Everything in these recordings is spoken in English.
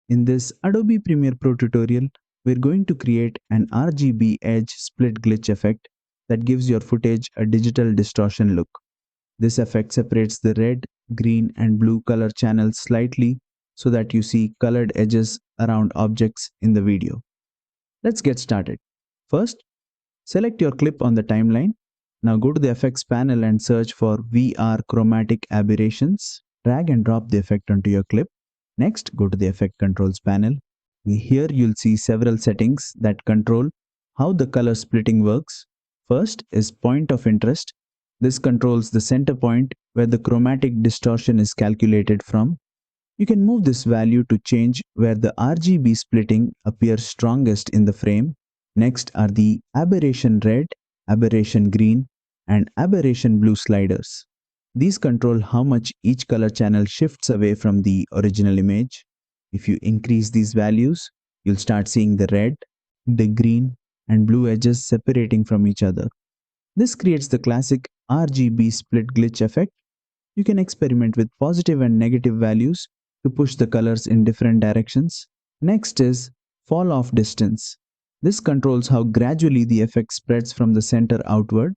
In this Adobe Premiere Pro tutorial, we're going to create an RGB edge split glitch effect that gives your footage a digital distortion look. This effect separates the red, green, and blue color channels slightly so that you see colored edges around objects in the video. Let's get started. First, select your clip on the timeline. Now go to the effects panel and search for VR Chromatic Aberrations. Drag and drop the effect onto your clip. Next, go to the effect controls panel. Here you'll see several settings that control how the color splitting works. First is point of interest. This controls the center point where the chromatic distortion is calculated from. You can move this value to change where the RGB splitting appears strongest in the frame. Next are the aberration red, aberration green, and aberration blue sliders. These control how much each color channel shifts away from the original image. If you increase these values, you'll start seeing the red, the green, and blue edges separating from each other. This creates the classic RGB split glitch effect. You can experiment with positive and negative values to push the colors in different directions. Next is falloff distance. This controls how gradually the effect spreads from the center outward.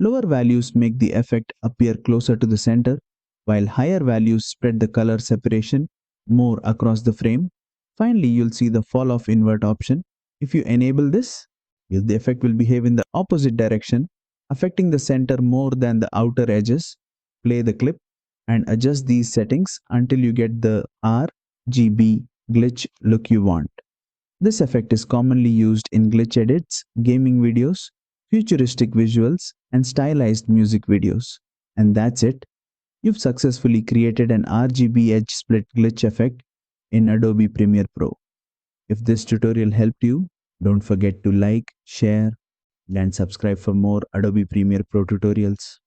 Lower values make the effect appear closer to the center, while higher values spread the color separation more across the frame. Finally, you'll see the falloff invert option. If you enable this, the effect will behave in the opposite direction, affecting the center more than the outer edges. Play the clip and adjust these settings until you get the RGB glitch look you want. This effect is commonly used in glitch edits, gaming videos, futuristic visuals, and stylized music videos. And that's it. You've successfully created an RGB edge split glitch effect in Adobe Premiere Pro. If this tutorial helped you, don't forget to like, share, and subscribe for more Adobe Premiere Pro tutorials.